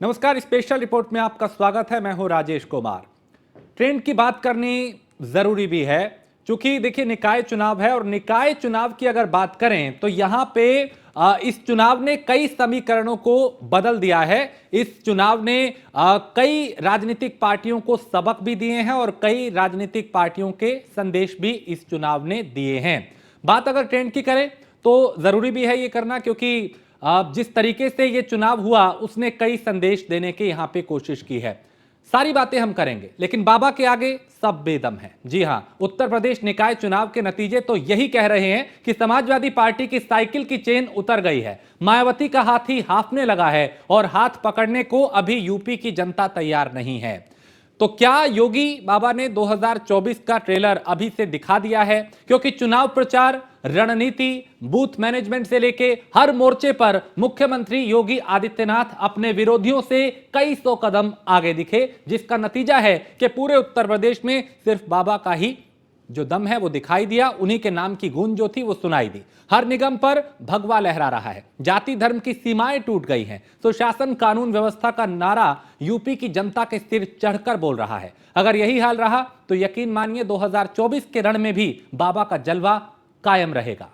नमस्कार, special report में आपका स्वागत है। मैं हूं राजेश कुमार। ट्रेंड की बात करनी जरूरी भी है, क्योंकि देखिए निकाय चुनाव है और निकाय चुनाव की अगर बात करें तो यहां पे इस चुनाव ने कई समीकरणों को बदल दिया है। इस चुनाव ने कई राजनीतिक पार्टियों को सबक भी दिए हैं और कई राजनीतिक पार्टियों के संदेश भी इस चुनाव ने दिए हैं। बात अगर ट्रेंड की करें तो जरूरी भी है ये करना, क्योंकि जिस तरीके से ये चुनाव हुआ उसने कई संदेश देने की यहां पे कोशिश की है। सारी बातें हम करेंगे, लेकिन बाबा के आगे सब बेदम है। जी हां, उत्तर प्रदेश निकाय चुनाव के नतीजे तो यही कह रहे हैं कि समाजवादी पार्टी की साइकिल की चेन उतर गई है। मायावती का हाथ ही हाफने लगा है और हाथ पकड़ने को अभी यूपी की जनता तैयार नहीं है। तो क्या योगी बाबा ने 2024 का ट्रेलर अभी से दिखा दिया है? क्योंकि चुनाव प्रचार, रणनीति, बूथ मैनेजमेंट से लेके हर मोर्चे पर मुख्यमंत्री योगी आदित्यनाथ अपने विरोधियों से कई सौ कदम आगे दिखे, जिसका नतीजा है कि पूरे उत्तर प्रदेश में सिर्फ बाबा का ही जो दम है वो दिखाई दिया। उन्हीं के नाम की गूंज जो थी वो सुनाई दी। हर निगम पर भगवा लहरा रहा है। जाति धर्म की सीमाएं टूट गई हैं। सुशासन, कानून व्यवस्था का नारा यूपी की जनता के सिर चढ़कर बोल रहा है। अगर यही हाल रहा तो यकीन मानिए 2024 के रण में भी बाबा का जलवा कायम रहेगा।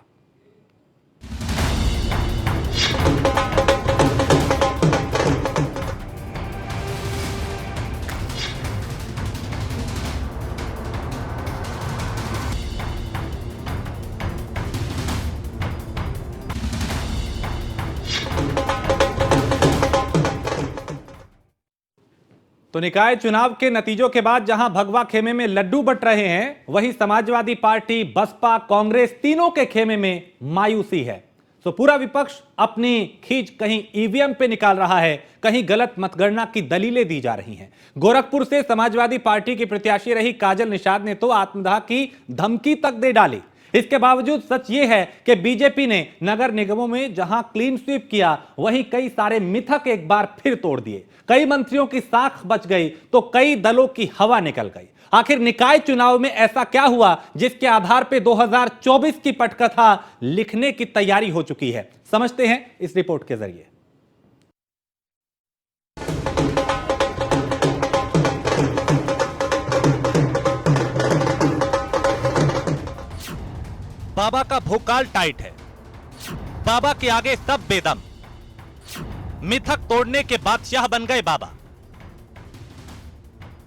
तो निकाय चुनाव के नतीजों के बाद जहां भगवा खेमे में लड्डू बंट रहे हैं, वहीं समाजवादी पार्टी, बसपा, कांग्रेस तीनों के खेमे में मायूसी है। तो पूरा विपक्ष अपनी खींच कहीं ईवीएम पे निकाल रहा है, कहीं गलत मतगणना की दलीलें दी जा रही हैं। गोरखपुर से समाजवादी पार्टी की प्रत्याशी रही काजल निषाद ने तो आत्मदाह की धमकी तक दे डाली। इसके बावजूद सच यह है कि बीजेपी ने नगर निगमों में जहां क्लीन स्वीप किया, वहीं कई सारे मिथक एक बार फिर तोड़ दिए। कई मंत्रियों की साख बच गई तो कई दलों की हवा निकल गई। आखिर निकाय चुनाव में ऐसा क्या हुआ जिसके आधार पर 2024 की पटकथा लिखने की तैयारी हो चुकी है? समझते हैं इस रिपोर्ट के जरिए। बाबा का भोकाल टाइट है। बाबा के आगे सब बेदम। मिथक तोड़ने के बादशाह बन गए बाबा।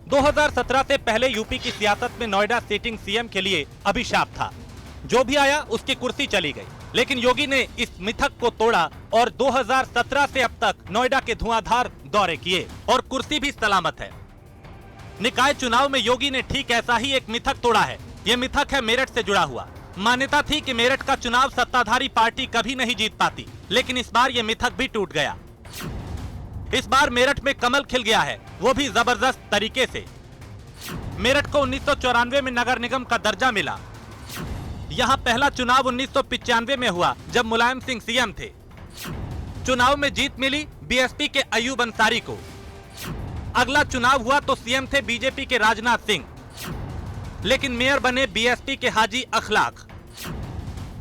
2017 से पहले यूपी की सियासत में नोएडा सिटिंग सीएम के लिए अभिशाप था। जो भी आया उसकी कुर्सी चली गई। लेकिन योगी ने इस मिथक को तोड़ा और 2017 से अब तक नोएडा के धुआंधार दौरे किए और कुर्सी भी सलामत है। निकाय चुनाव में योगी ने ठीक ऐसा ही एक मिथक तोड़ा है। यह मिथक है मेरठ से जुड़ा हुआ। मान्यता थी कि मेरठ का चुनाव सत्ताधारी पार्टी कभी नहीं जीत पाती, लेकिन इस बार यह मिथक भी टूट गया। इस बार मेरठ में कमल खिल गया है, वो भी जबरदस्त तरीके से। मेरठ को 1994 में नगर निगम का दर्जा मिला। यहां पहला चुनाव 1995 में हुआ जब मुलायम सिंह सीएम थे। चुनाव में जीत मिली बीएसपी के अयूब अंसारी को। अगला चुनाव हुआ तो सीएम थे बीजेपी के राजनाथ सिंह, लेकिन मेयर बने बीएसपी के हाजी अखलाक।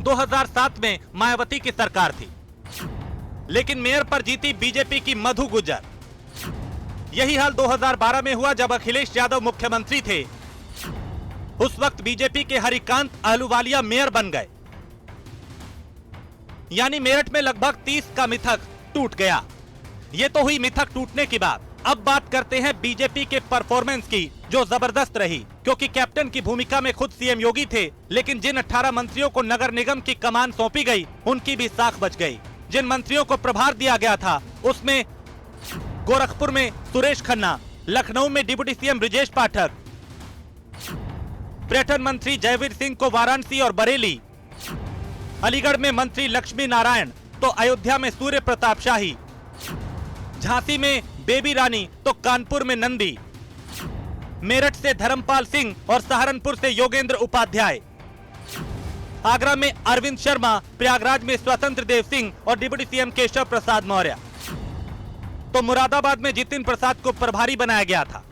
2007 में मायावती की सरकार थी, लेकिन मेयर पर जीती बीजेपी की मधु गुज्जर। यही हाल 2012 में हुआ जब अखिलेश यादव मुख्यमंत्री थे। उस वक्त बीजेपी के हरिकांत अहलूवालिया मेयर बन गए। यानी मेरठ में लगभग 30 का मिथक टूट गया। ये तो हुई मिथक टूटने की बात। अब बात करते हैं बीजेपी के परफॉर्मेंस की, जो जबरदस्त रही। क्योंकि कैप्टन की भूमिका में खुद सीएम योगी थे, लेकिन जिन 18 मंत्रियों को नगर निगम की कमान सौंपी गई, उनकी भी साख बच गई। जिन मंत्रियों को प्रभार दिया गया था, उसमें गोरखपुर में सुरेश खन्ना, लखनऊ में डिप्टी सीएम ब्रिजेश पाठक, पर्यटन मंत्री जयवीर सिंह को वाराणसी और बरेली, अलीगढ़ में मंत्री लक्ष्मी नारायण तो अयोध्या में सूर्य प्रताप शाही, झांसी में बेबी रानी तो कानपुर में नंदी, मेरठ से धर्मपाल सिंह और सहारनपुर से योगेंद्र उपाध्याय, आगरा में अरविंद शर्मा, प्रयागराज में स्वतंत्र देव सिंह और डिप्टी सीएम केशव प्रसाद मौर्य। तो मुरादाबाद में जितिन प्रसाद को प्रभारी बनाया गया था।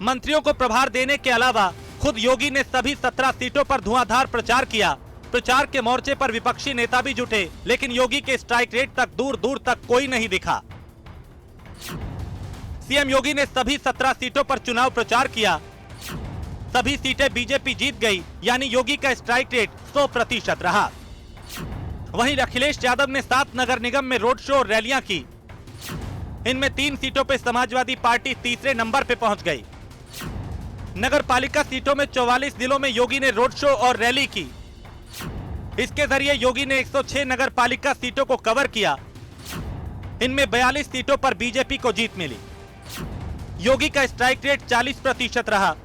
मंत्रियों को प्रभार देने के अलावा खुद योगी ने सभी 17 सीटों पर धुआंधार प्रचार किया। प्रचार के मोर्चे पर विपक्षी नेता भी जुटे, लेकिन योगी के स्ट्राइक रेट तक दूर दूर तक कोई नहीं दिखा। सीएम योगी ने सभी 17 सीटों पर चुनाव प्रचार किया। सभी सीटें बीजेपी जीत गई, यानी योगी का स्ट्राइक रेट 100% रहा। वहीं अखिलेश यादव ने 7 नगर निगम में रोड शो और रैलियां की। इनमें 3 सीटों पर समाजवादी पार्टी तीसरे नंबर पे पहुंच गई। नगर पालिका सीटों में 44 जिलों में योगी ने रोड शो और रैली की। इसके जरिए योगी ने 106 नगर पालिका सीटों को कवर किया। इनमें 42 सीटों पर बीजेपी को जीत मिली। योगी का स्ट्राइक रेट 40% रहा।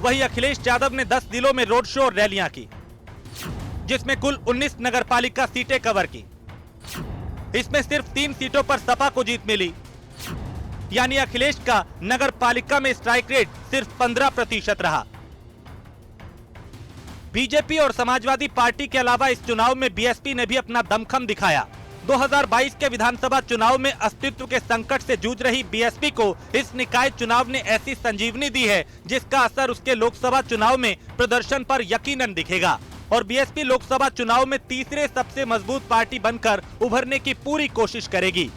वहीं अखिलेश यादव ने 10 जिलों में रोड शो और रैलियां की, जिसमें कुल 19 नगर पालिका सीटें कवर की। इसमें सिर्फ 3 सीटों पर सपा को जीत मिली, यानी अखिलेश का नगर पालिका में स्ट्राइक रेट सिर्फ 15% रहा। बीजेपी और समाजवादी पार्टी के अलावा इस चुनाव में बीएसपी ने भी अपना दमखम दिखाया। 2022 के विधानसभा चुनाव में अस्तित्व के संकट से जूझ रही बीएसपी को इस निकाय चुनाव ने ऐसी संजीवनी दी है, जिसका असर उसके लोकसभा चुनाव में प्रदर्शन पर यकीनन दिखेगा और बीएसपी लोकसभा चुनाव में तीसरे सबसे मजबूत पार्टी बनकर उभरने की पूरी कोशिश करेगी।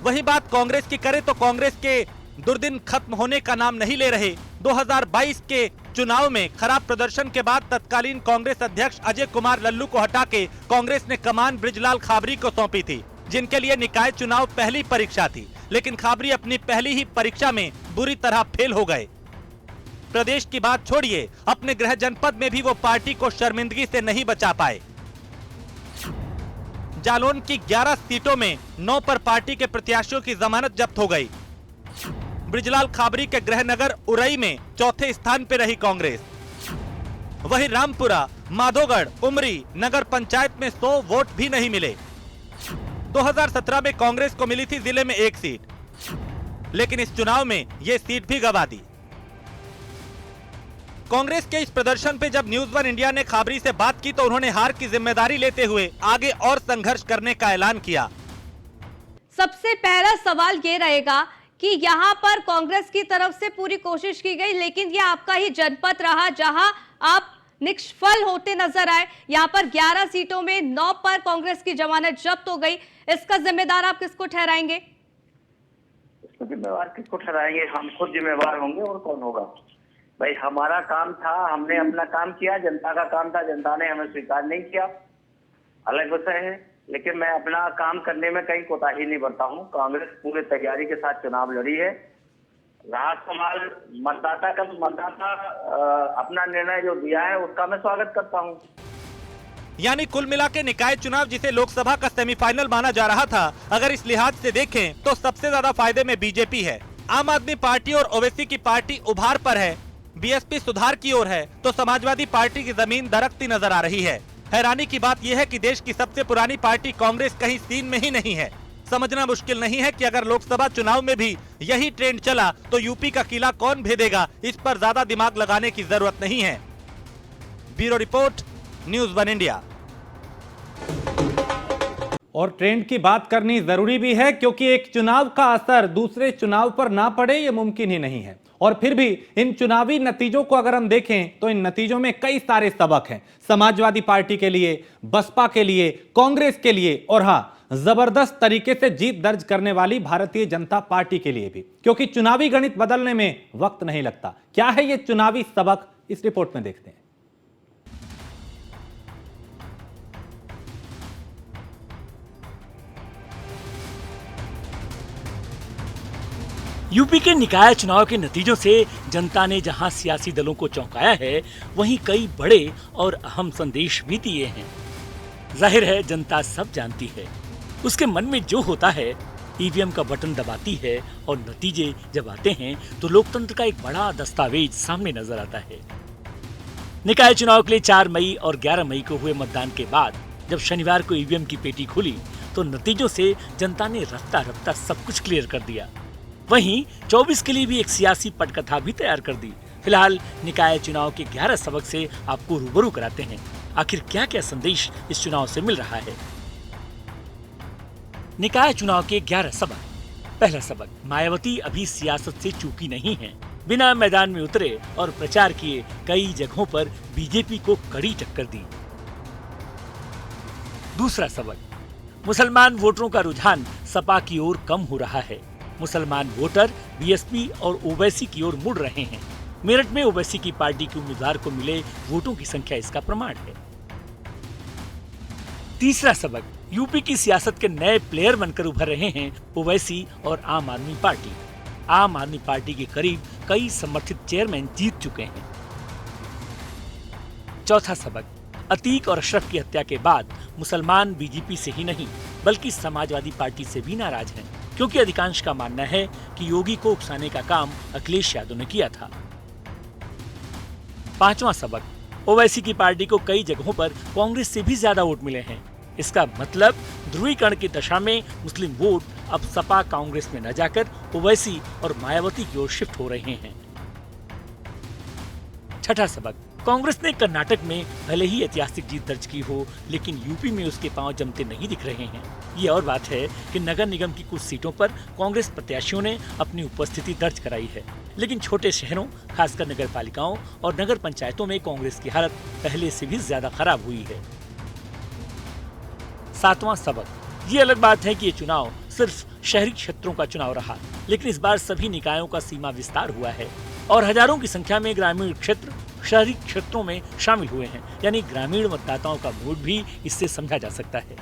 वही बात कांग्रेस की करें तो कांग्रेस के दुर्दिन खत्म होने का नाम नहीं ले रहे। 2022 के चुनाव में खराब प्रदर्शन के बाद तत्कालीन कांग्रेस अध्यक्ष अजय कुमार लल्लू को हटा के कांग्रेस ने कमान बृजलाल खाबरी को सौंपी थी, जिनके लिए निकाय चुनाव पहली परीक्षा थी। लेकिन खाबरी अपनी पहली ही परीक्षा में बुरी तरह फेल हो गए। प्रदेश की बात छोड़िए, अपने गृह जनपद में भी वो पार्टी को शर्मिंदगी से नहीं बचा पाए। जालौन की 11 सीटों में 9 पर पार्टी के प्रत्याशियों की जमानत जब्त हो गई। बृजलाल खाबरी के गृहनगर उरई में चौथे स्थान पर रही कांग्रेस। वहीं रामपुरा, माधोगढ़, उमरी नगर पंचायत में 100 वोट भी नहीं मिले। 2017 में कांग्रेस को मिली थी जिले में 1 सीट, लेकिन इस चुनाव में ये सीट भी गंवा दी। कांग्रेस के इस प्रदर्शन पे जब न्यूज 1 इंडिया ने खाबरी से बात की तो उन्होंने हार की जिम्मेदारी लेते हुए आगे और संघर्ष करने का ऐलान किया। सबसे पहला सवाल ये रहेगा कि यहाँ पर कांग्रेस की तरफ से पूरी कोशिश की गई, लेकिन ये आपका ही जनपद रहा जहां आप निष्फल होते नजर आए। यहाँ पर 11 सीटों में 9 पर कांग्रेस की जमानत जब्त हो गई। इसका जिम्मेदार आप किसको ठहराएंगे? इसको जिम्मेवार किसको ठहराएंगे? हम खुद जिम्मेवार होंगे, और कौन होगा? भाई हमारा काम था, हमने अपना काम किया, जनता का काम था, जनता ने हमें स्वीकार नहीं किया, अलग विषय है। लेकिन मैं अपना काम करने में कहीं कोताही नहीं बरता हूँ। कांग्रेस पूरे तैयारी के साथ चुनाव लड़ी है। रहा सवाल मतदाता का, मतदाता अपना निर्णय जो दिया है उसका मैं स्वागत करता हूँ। यानी कुल मिला के निकाय चुनाव, जिसे लोकसभा का सेमीफाइनल माना जा रहा था, अगर इस लिहाज से देखें तो सबसे ज्यादा फायदे में बीजेपी है। आम आदमी पार्टी और ओवैसी की पार्टी उभार पर है, बीएसपी सुधार की ओर है, तो समाजवादी पार्टी की जमीन दरकती नजर आ रही है। हैरानी की बात यह है कि देश की सबसे पुरानी पार्टी कांग्रेस कहीं सीन में ही नहीं है। समझना मुश्किल नहीं है कि अगर लोकसभा चुनाव में भी यही ट्रेंड चला तो यूपी का किला कौन भेदेगा, इस पर ज्यादा दिमाग लगाने की जरूरत नहीं है। Bureau report, news 1 India. और ट्रेंड की बात करनी जरूरी भी है, क्योंकि एक चुनाव का असर दूसरे चुनाव पर ना पड़े ये मुमकिन ही नहीं है। और फिर भी इन चुनावी नतीजों को अगर हम देखें तो इन नतीजों में कई सारे सबक हैं, समाजवादी पार्टी के लिए, बसपा के लिए, कांग्रेस के लिए, और हां, जबरदस्त तरीके से जीत दर्ज करने वाली भारतीय जनता पार्टी के लिए भी, क्योंकि चुनावी गणित बदलने में वक्त नहीं लगता। क्या है ये चुनावी सबक, इस रिपोर्ट में देखते हैं। यूपी के निकाय चुनाव के नतीजों से जनता ने जहां सियासी दलों को चौंकाया है, वहीं कई बड़े और अहम संदेश भी दिए हैं। जाहिर है जनता सब जानती है, उसके मन में जो होता है ईवीएम का बटन दबाती है और नतीजे जब आते हैं तो लोकतंत्र का एक बड़ा दस्तावेज सामने नजर आता है। निकाय चुनाव के लिए 4 मई और 11 मई को हुए मतदान के बाद जब शनिवार को ईवीएम की पेटी खुली तो नतीजों से जनता ने रफ्ता रफ्ता सब कुछ क्लियर कर दिया। वहीं 24 के लिए भी एक सियासी पटकथा भी तैयार कर दी। फिलहाल निकाय चुनाव के 11 सबक से आपको रूबरू कराते हैं। आखिर क्या क्या संदेश इस चुनाव से मिल रहा है। निकाय चुनाव के 11 सबक। पहला सबक, मायावती अभी सियासत से चूकी नहीं है। बिना मैदान में उतरे और प्रचार किए कई जगहों पर बीजेपी को कड़ी टक्कर दी। दूसरा सबक, मुसलमान वोटरों का रुझान सपा की ओर कम हो रहा है। मुसलमान वोटर बीएसपी और ओवैसी की ओर मुड़ रहे हैं। मेरठ में ओवैसी की पार्टी के उम्मीदवार को मिले वोटों की संख्या इसका प्रमाण है। तीसरा सबक, यूपी की सियासत के नए प्लेयर बनकर उभर रहे हैं ओवैसी और आम आदमी पार्टी। आम आदमी पार्टी के करीब कई समर्थित चेयरमैन जीत चुके हैं। चौथा सबक, अतीक और अशरफ की हत्या के बाद मुसलमान बीजेपी से ही नहीं बल्कि समाजवादी पार्टी से भी नाराज हैं, क्योंकि अधिकांश का मानना है कि योगी को उकसाने का काम अखिलेश यादव ने किया था। पांचवा सबक, ओवैसी की पार्टी को कई जगहों पर कांग्रेस से भी ज्यादा वोट मिले हैं। इसका मतलब ध्रुवीकरण की दशा में मुस्लिम वोट अब सपा कांग्रेस में न जाकर ओवैसी और मायावती की ओर शिफ्ट हो रहे हैं। छठा सबक, कांग्रेस ने कर्नाटक में भले ही ऐतिहासिक जीत दर्ज की हो, लेकिन यूपी में उसके पांव जमते नहीं दिख रहे हैं। ये और बात है कि नगर निगम की कुछ सीटों पर कांग्रेस प्रत्याशियों ने अपनी उपस्थिति दर्ज कराई है, लेकिन छोटे शहरों, खासकर नगर पालिकाओं और नगर पंचायतों में कांग्रेस की हालत पहले से भी ज्यादा खराब हुई है। सातवां सबक, ये अलग बात है कि ये चुनाव सिर्फ शहरी क्षेत्रों का चुनाव रहा, लेकिन इस बार सभी निकायों का सीमा विस्तार हुआ है और हजारों की संख्या में ग्रामीण क्षेत्र शहरी क्षेत्रों में शामिल हुए हैं, यानी ग्रामीण मतदाताओं का मूड भी इससे समझा जा सकता है।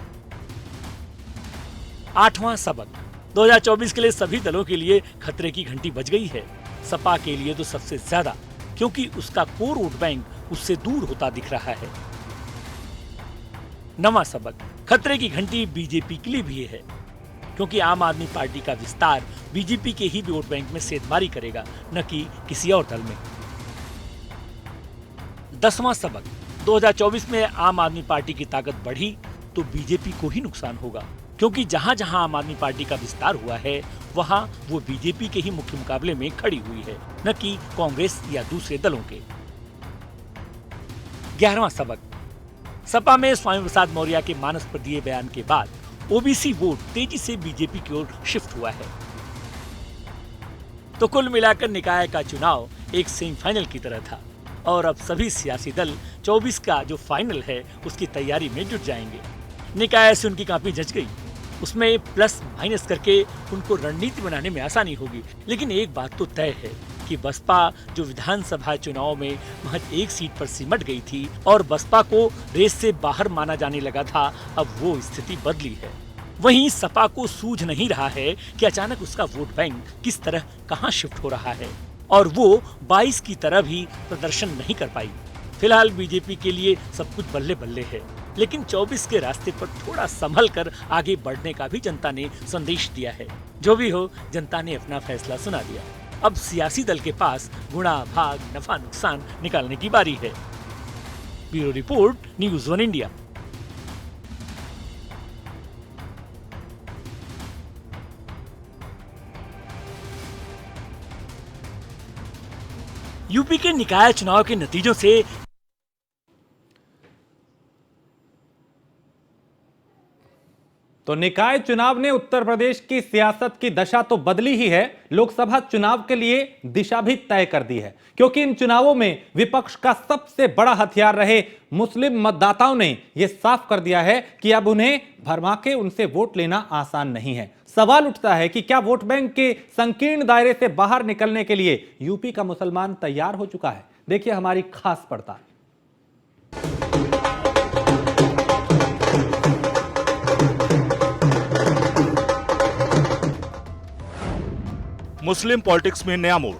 आठवां सबक, 2024 के लिए सभी दलों के लिए खतरे की घंटी बज गई है। सपा के लिए तो सबसे ज्यादा, क्योंकि उसका कोर वोट बैंक उससे दूर होता दिख रहा है। नवां सबक, खतरे की घंटी बीजेपी के लिए भी है, क्योंकि आम आदमी पार्टी का विस्तार बीजेपी के ही वोट बैंक में सेंधमारी करेगा, न कि किसी और दल में। 10वां सबक, 2024 में आम आदमी पार्टी की ताकत बढ़ी तो बीजेपी को ही नुकसान होगा, क्योंकि जहां जहां आम आदमी पार्टी का विस्तार हुआ है वहां वो बीजेपी के ही मुख्य मुकाबले में खड़ी हुई है, न कि कांग्रेस या दूसरे दलों के। 11वां सबक, सपा में स्वामी प्रसाद मौर्य के मानस पर दिए बयान के बाद ओबीसी वोट तेजी से बीजेपी की ओर शिफ्ट हुआ है। तो कुल मिलाकर निकाय का चुनाव एक सेमीफाइनल की तरह था और अब सभी सियासी दल 24 का जो फाइनल है उसकी तैयारी में जुट जाएंगे। निकाय से उनकी काफी जच गई, उसमें प्लस माइनस करके उनको रणनीति बनाने में आसानी होगी। लेकिन एक बात तो तय है कि बसपा जो विधानसभा चुनाव में महज एक सीट पर सिमट गई थी और बसपा को रेस से बाहर माना जाने लगा था, अब वो स्थिति बदली है। वहीं सपा को सूझ नहीं रहा है कि अचानक उसका वोट बैंक किस तरह कहां शिफ्ट हो रहा है और वो 22 की तरह भी प्रदर्शन नहीं कर पाई। फिलहाल बीजेपी के लिए सब कुछ बल्ले बल्ले है, लेकिन 24 के रास्ते पर थोड़ा संभल कर आगे बढ़ने का भी जनता ने संदेश दिया है। जो भी हो, जनता ने अपना फैसला सुना दिया। अब सियासी दल के पास गुणा भाग नफा नुकसान निकालने की बारी है। Bureau report, news 1 India. UP के निकाय चुनाव के नतीजों से तो निकाय चुनाव ने उत्तर प्रदेश की सियासत की दशा तो बदली ही है, लोकसभा चुनाव के लिए दिशा भी तय कर दी है, क्योंकि इन चुनावों में विपक्ष का सबसे बड़ा हथियार रहे मुस्लिम मतदाताओं ने यह साफ कर दिया है कि अब उन्हें भरमा के उनसे वोट लेना आसान नहीं है। सवाल उठता है कि क्या वोट बैंक के संकीर्ण दायरे से बाहर निकलने के लिए यूपी का मुसलमान तैयार हो चुका है? देखिए हमारी खास पड़ताल। मुस्लिम पॉलिटिक्स में नया मोड़,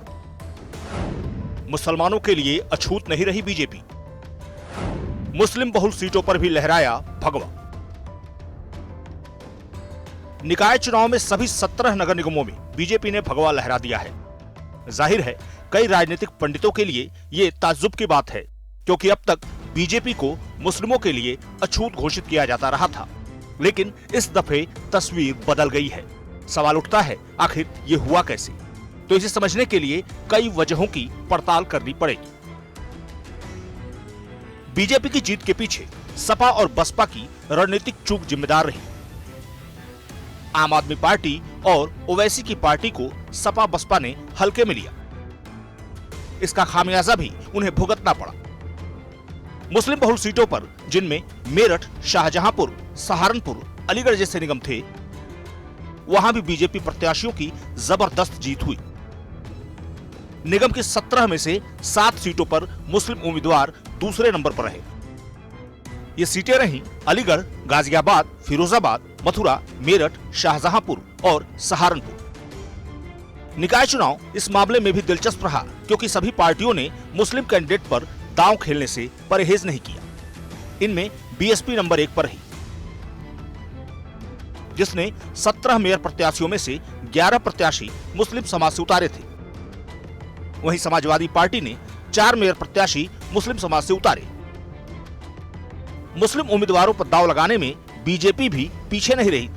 मुसलमानों के लिए अछूत नहीं रही बीजेपी, मुस्लिम बहुल सीटों पर भी लहराया भगवा। निकाय चुनाव में सभी 17 नगर निगमों में बीजेपी ने भगवा लहरा दिया है। जाहिर है कई राजनीतिक पंडितों के लिए ये ताज्जुब की बात है, क्योंकि अब तक बीजेपी को मुस्लिमों के लिए अछूत घोषित किया जाता रहा था, लेकिन इस दफे तस्वीर बदल गई है। सवाल उठता है आखिर ये हुआ कैसे? तो इसे समझने के लिए कई वजहों की पड़ताल करनी पड़ेगी। बीजेपी की जीत के पीछे सपा और बसपा की रणनीतिक चूक जिम्मेदार रही। आम आदमी पार्टी और ओवैसी की पार्टी को सपा बसपा ने हल्के में लिया, इसका खामियाजा भी उन्हें भुगतना पड़ा। मुस्लिम बहुल सीटों पर, जिनमें मेरठ, शाहजहांपुर, सहारनपुर, अलीगढ़ जैसे निगम थे, वहां भी बीजेपी प्रत्याशियों की जबरदस्त जीत हुई। निगम की 17 में से 7 सीटों पर मुस्लिम उम्मीदवार दूसरे नंबर पर रहे। ये सीटें रहीं अलीगढ़, गाजियाबाद, फिरोजाबाद, मथुरा, मेरठ, शाहजहांपुर और सहारनपुर। निकाय चुनाव इस मामले में भी दिलचस्प रहा क्योंकि सभी पार्टियों ने मुस्लिम कैंडिडेट पर दांव खेलने से परहेज नहीं किया। इनमें बीएसपी नंबर 1 पर रही, जिसने 17 मेयर प्रत्याशियों में से 11 प्रत्याशी मुस्लिम समाज से उतारे थे। वहीं समाजवादी पार्टी ने 4 मेयर प्रत्याशी मुस्लिम समाज से उतारे। मुस्लिम उम्मीदवारों पर दांव लगाने में बीजेपी भी पीछे नहीं रही।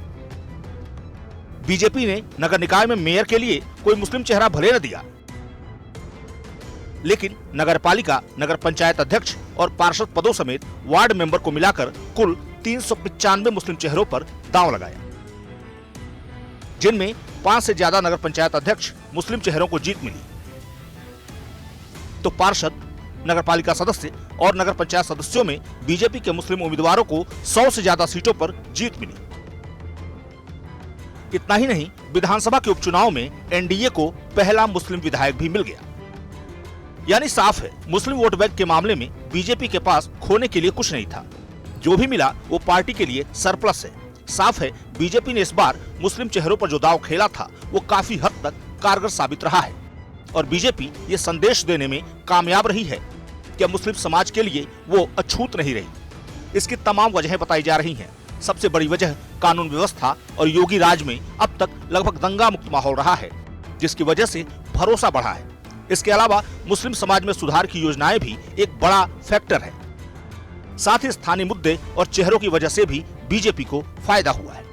बीजेपी ने नगर निकाय में मेयर के लिए कोई मुस्लिम चेहरा भले न दिया, लेकिन नगर पालिका, नगर पंचायत अध्यक्ष और पार्षद पदों समेत वार्ड मेंबर को मिलाकर कुल 395 मुस्लिम चेहरों पर दांव लगाया, जिनमें 5 से ज्यादा नगर पंचायत अध्यक्ष मुस्लिम चेहरों को जीत मिली, तो पार्षद, नगर पालिका सदस्य और नगर पंचायत सदस्यों में बीजेपी के मुस्लिम उम्मीदवारों को 100 से ज्यादा सीटों पर जीत मिली। इतना ही नहीं, विधानसभा के उपचुनाव में एनडीए को पहला मुस्लिम विधायक भी मिल गया। यानी साफ है, मुस्लिम वोट बैंक के मामले में बीजेपी के पास खोने के लिए कुछ नहीं था। जो भी मिला वो पार्टी के लिए सरप्लस है। साफ है, बीजेपी ने इस बार मुस्लिम चेहरों पर जो दांव खेला था वो काफी हद तक कारगर साबित रहा है और बीजेपी ये संदेश देने में कामयाब रही है कि मुस्लिम समाज के लिए वो अछूत नहीं रही। इसकी तमाम वजहें बताई जा रही हैं। सबसे बड़ी वजह कानून व्यवस्था और योगी राज में अब तक लगभग दंगा मुक्त माहौल रहा है, जिसकी वजह से भरोसा बढ़ा है। इसके अलावा मुस्लिम समाज में सुधार की योजनाएं भी एक बड़ा फैक्टर है। साथ ही स्थानीय मुद्दे और चेहरों की वजह से भी बीजेपी को फायदा हुआ है।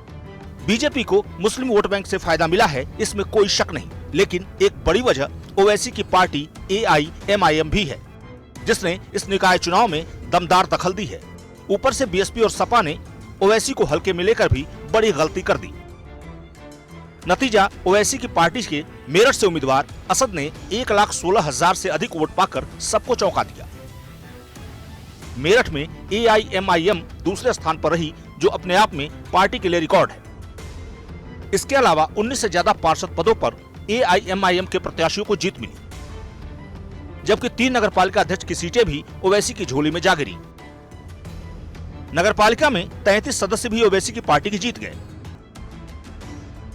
बीजेपी को मुस्लिम वोट बैंक से फायदा मिला है, इसमें कोई शक नहीं, लेकिन एक बड़ी वजह ओवैसी की पार्टी AIMIM भी है, जिसने इस निकाय चुनाव में दमदार दखल दी है। ऊपर से बीएसपी और सपा ने ओवैसी को हल्के में लेकर भी बड़ी गलती कर दी। नतीजा, ओवैसी की पार्टी के मेरठ से उम्मीदवार असद ने 1,16,000 से अधिक वोट पाकर सबको चौंका दिया। मेरठ में AIMIM दूसरे स्थान पर रही, जो अपने आप में पार्टी के लिए रिकॉर्ड है। इसके अलावा 19 से ज्यादा पार्षद पदों पर AIMIM के प्रत्याशियों को जीत मिली, जबकि 3 नगर पालिका अध्यक्ष की सीटें भी ओवैसी की झोली में जा गिरी। नगर पालिका में 33 सदस्य भी ओवैसी की पार्टी की जीत गए,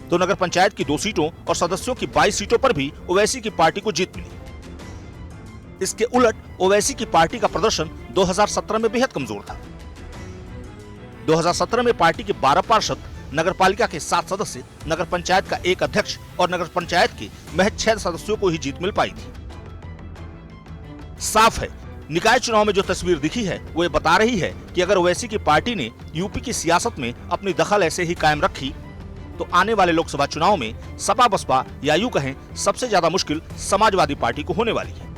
तो नगर पंचायत की 2 सीटों और सदस्यों की 22 सीटों पर भी ओवैसी की पार्टी को जीत मिली। इसके उलट ओवैसी की पार्टी का प्रदर्शन 2017 में बेहद कमजोर था। 2017 में पार्टी के 12 पार्षद, नगर पालिका के 7 सदस्य, नगर पंचायत का 1 अध्यक्ष और नगर पंचायत के महज 6 सदस्यों को ही जीत मिल पाई थी। साफ है, निकाय चुनाव में जो तस्वीर दिखी है वो ये बता रही है कि अगर ओवैसी की पार्टी ने यूपी की सियासत में अपनी दखल ऐसे ही कायम रखी तो आने वाले लोकसभा चुनाव में सपा बसपा या यूं कहें सबसे ज्यादा मुश्किल समाजवादी पार्टी को होने वाली है।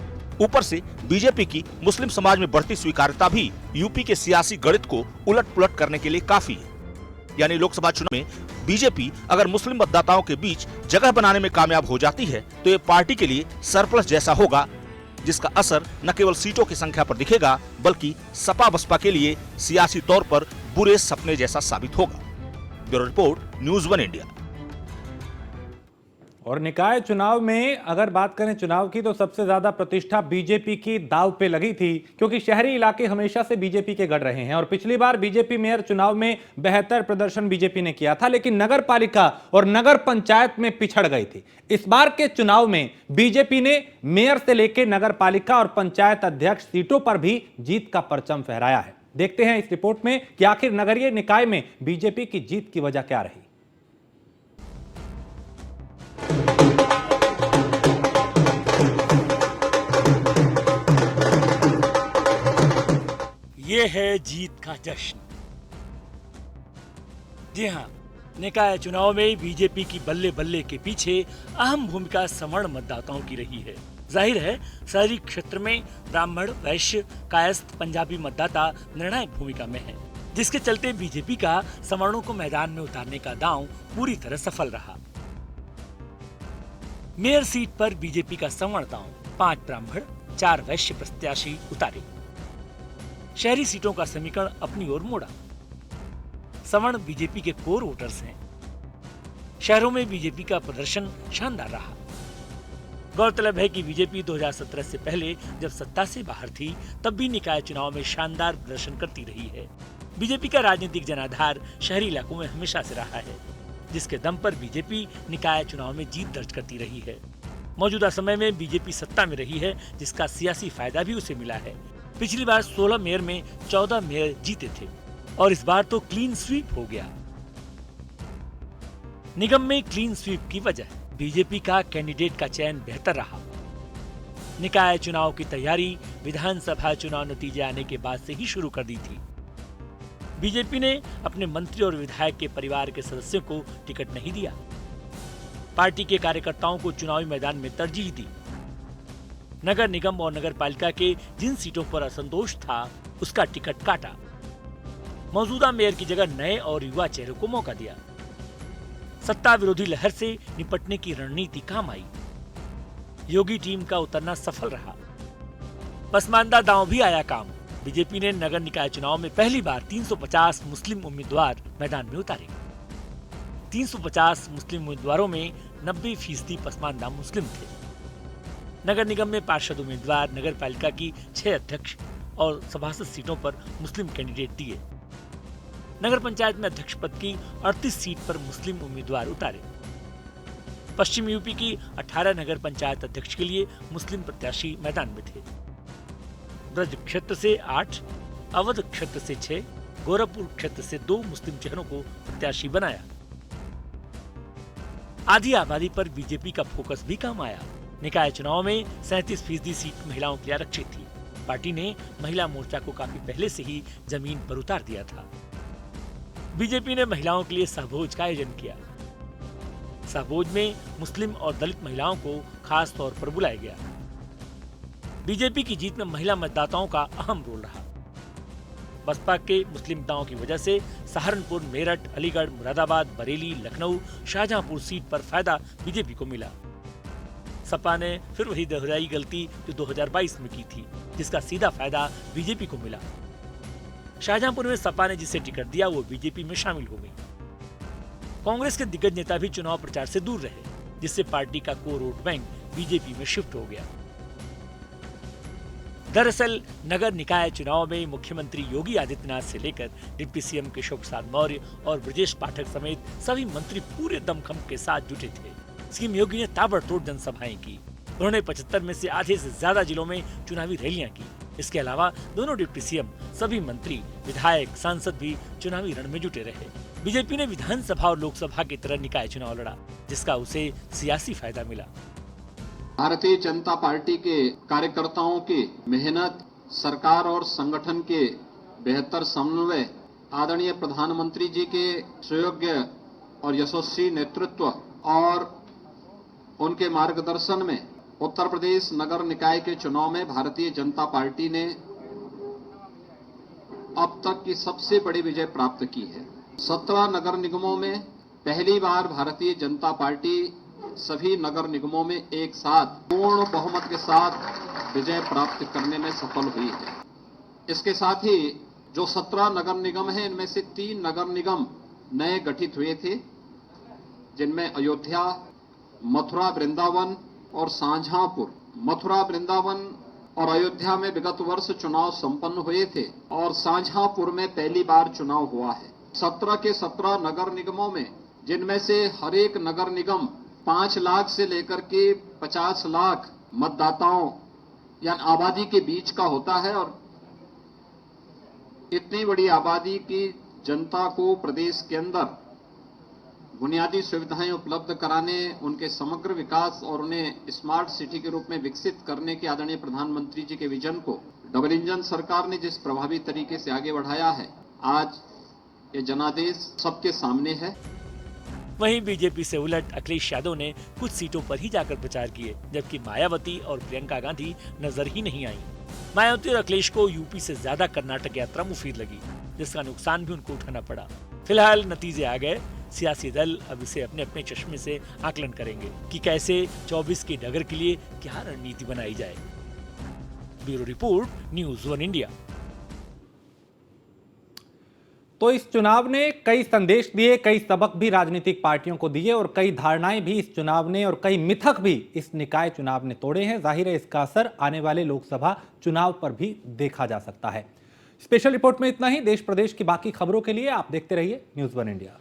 ऊपर से बीजेपी की मुस्लिम समाज में बढ़ती स्वीकार्यता भी यूपी के सियासी गणित को उलट पुलट करने के लिए काफी है। यानी लोकसभा चुनाव में बीजेपी अगर मुस्लिम मतदाताओं के बीच जगह बनाने में कामयाब हो जाती है तो ये पार्टी के लिए सरप्लस जैसा होगा, जिसका असर न केवल सीटों की संख्या पर दिखेगा बल्कि सपा बसपा के लिए सियासी तौर पर बुरे सपने जैसा साबित होगा। Bureau report, news 1 India. और निकाय चुनाव में अगर बात करें चुनाव की, तो सबसे ज्यादा प्रतिष्ठा बीजेपी की दांव पे लगी थी, क्योंकि शहरी इलाके हमेशा से बीजेपी के गढ़ रहे हैं और पिछली बार बीजेपी मेयर चुनाव में बेहतर प्रदर्शन बीजेपी ने किया था, लेकिन नगर पालिका और नगर पंचायत में पिछड़ गई थी। इस बार के चुनाव में बीजेपी ने मेयर से लेकर नगर पालिका और पंचायत अध्यक्ष सीटों पर भी जीत का परचम फहराया है। देखते हैं इस रिपोर्ट में कि आखिर नगरीय निकाय में बीजेपी की जीत की वजह क्या रही। ये है जीत का जश्न। जी हाँ, निकाय चुनाव में बीजेपी की बल्ले बल्ले के पीछे अहम भूमिका सवर्ण मतदाताओं की रही है। जाहिर है, शहरी क्षेत्र में ब्राह्मण, वैश्य, कायस्थ, पंजाबी मतदाता निर्णायक भूमिका में है, जिसके चलते बीजेपी का सवर्णों को मैदान में उतारने का दांव पूरी तरह सफल रहा। मेयर सीट पर बीजेपी का सवर्ण दांव 5 ब्राह्मण, 4 वैश्य प्रत्याशी उतारे। शहरी सीटों का समीकरण अपनी ओर मोड़ा। सवर्ण बीजेपी के कोर वोटर्स हैं। शहरों में बीजेपी का प्रदर्शन शानदार रहा। गौरतलब है कि बीजेपी 2017 से पहले जब सत्ता से बाहर थी तब भी निकाय चुनाव में शानदार प्रदर्शन करती रही है। बीजेपी का राजनीतिक जनाधार शहरी इलाकों में हमेशा से रहा है, जिसके दम पर बीजेपी निकाय चुनाव में जीत दर्ज करती रही है। मौजूदा समय में बीजेपी सत्ता में रही है, जिसका सियासी फायदा भी उसे मिला है। पिछली बार 16 मेयर में 14 मेयर जीते थे और इस बार तो क्लीन स्वीप हो गया। निगम में क्लीन स्वीप की वजह बीजेपी का कैंडिडेट का चयन बेहतर रहा। निकाय चुनाव की तैयारी विधानसभा चुनाव नतीजे आने के बाद से ही शुरू कर दी थी। बीजेपी ने अपने मंत्री और विधायक के परिवार के सदस्यों को टिकट नहीं दिया। पार्टी के कार्यकर्ताओं को चुनावी मैदान में तरजीह दी। नगर निगम और नगर पालिका के जिन सीटों पर असंतोष था उसका टिकट काटा। मौजूदा मेयर की जगह नए और युवा चेहरों को मौका दिया। सत्ता विरोधी लहर से निपटने की रणनीति काम आई। योगी टीम का उतरना सफल रहा। पसमानदा दांव भी आया काम। बीजेपी ने नगर निकाय चुनाव में पहली बार 350 मुस्लिम उम्मीदवार मैदान में उतारे। 350 मुस्लिम उम्मीदवारों में 90% पसमानदा मुस्लिम थे। नगर निगम में पार्षद उम्मीदवार, नगर पालिका की 6 अध्यक्ष और सभासद सीटों पर मुस्लिम कैंडिडेट दिए। नगर पंचायत में अध्यक्ष पद की 38 सीट पर मुस्लिम उम्मीदवार उतारे। पश्चिम यूपी की 18 नगर पंचायत अध्यक्ष के लिए मुस्लिम प्रत्याशी मैदान में थे। ब्रज क्षेत्र से 8, अवध क्षेत्र से 6, गोरखपुर क्षेत्र से 2 मुस्लिम चेहरों को प्रत्याशी बनाया। आधी आबादी पर बीजेपी का फोकस भी काम आया। निकाय चुनाव में 37% सीट महिलाओं के लिए आरक्षित थी। पार्टी ने महिला मोर्चा को काफी पहले से ही जमीन पर उतार दिया था। बीजेपी ने महिलाओं के लिए सहभोज का आयोजन किया। सहभोज में मुस्लिम और दलित महिलाओं को खास तौर पर बुलाया गया। बीजेपी की जीत में महिला मतदाताओं का अहम रोल रहा। बसपा के मुस्लिम नेताओं की वजह से सहारनपुर, मेरठ, अलीगढ़, मुरादाबाद, बरेली, लखनऊ, शाहजहांपुर सीट पर फायदा बीजेपी को मिला। सपा ने फिर वही दोहराई गलती जो 2022 में की थी, जिसका सीधा फायदा बीजेपी को मिला। शाहजहांपुर में सपा ने जिसे टिकट दिया वो बीजेपी में शामिल हो गई। कांग्रेस के दिग्गज नेता भी चुनाव प्रचार से दूर रहे, जिससे पार्टी का कोर वोट बैंक बीजेपी में शिफ्ट हो गया। दरअसल नगर निकाय चुनाव में मुख्यमंत्री योगी आदित्यनाथ से लेकर डिप्टी सीएम केशव प्रसाद मौर्य और ब्रजेश पाठक समेत सभी मंत्री पूरे दमखम के साथ जुटे थे। सीएम योगी ने ताबड़तोड़ जनसभाएं की। उन्होंने 75 में से आधे से ज्यादा जिलों में चुनावी रैलियां की। इसके अलावा दोनों डिप्टी सीएम, सभी मंत्री, विधायक, सांसद भी चुनावी रण में जुटे रहे। बीजेपी ने विधानसभा और लोकसभा की तरह निकाय चुनाव लड़ा, जिसका उसे सियासी फायदा मिला। भारतीय जनता पार्टी के कार्यकर्ताओं की मेहनत, सरकार और संगठन के बेहतर समन्वय, आदरणीय प्रधानमंत्री जी के सुयोग्य और यशस्वी नेतृत्व और उनके मार्गदर्शन में उत्तर प्रदेश नगर निकाय के चुनाव में भारतीय जनता पार्टी ने अब तक की सबसे बड़ी विजय प्राप्त की है। 17 नगर निगमों में पहली बार भारतीय जनता पार्टी सभी नगर निगमों में एक साथ पूर्ण बहुमत के साथ विजय प्राप्त करने में सफल हुई है। इसके साथ ही जो 17 नगर निगम हैं, इनमें से 3 नगर निगम नए गठित हुए थे, जिनमें अयोध्या, मथुरा, वृंदावन और शाहजहांपुर। मथुरा, वृंदावन और अयोध्या में विगत वर्ष चुनाव संपन्न हुए थे और शाहजहांपुर में पहली बार चुनाव हुआ है। 17 के 17 नगर निगमों में, जिनमें से हर एक नगर निगम 5 लाख से लेकर के 50 लाख मतदाताओं या आबादी के बीच का होता है, और इतनी बड़ी आबादी की जनता को प्रदेश के अंदर बुनियादी सुविधाएं उपलब्ध कराने, उनके समग्र विकास और उन्हें स्मार्ट सिटी के रूप में विकसित करने के आदरणीय प्रधानमंत्री जी के विजन को डबल इंजन सरकार ने जिस प्रभावी तरीके से आगे बढ़ाया है, आज ये जनादेश सबके सामने है। वहीं बीजेपी से उलट अखिलेश यादव ने कुछ सीटों पर ही जाकर प्रचार किए, जबकि मायावती और प्रियंका गांधी नजर ही नहीं आई। मायावती और अखिलेश को यूपी से ज्यादा कर्नाटक यात्रा मुफीद लगी, जिसका नुकसान भी उनको उठाना पड़ा। फिलहाल नतीजे आ गए। सियासी दल अब इसे अपने अपने चश्मे से आकलन करेंगे कि कैसे 24 की डगर के लिए क्या रणनीति बनाई जाए। Bureau report, news 1 India. तो इस चुनाव ने कई संदेश दिए, कई सबक भी राजनीतिक पार्टियों को दिए और कई धारणाएं भी इस चुनाव ने और कई मिथक भी इस निकाय चुनाव ने तोड़े हैं। जाहिर है इसका असर आने वाले लोकसभा चुनाव पर भी देखा जा सकता है। स्पेशल रिपोर्ट में इतना ही। देश प्रदेश की बाकी खबरों के लिए आप देखते रहिए न्यूज़ 1 इंडिया।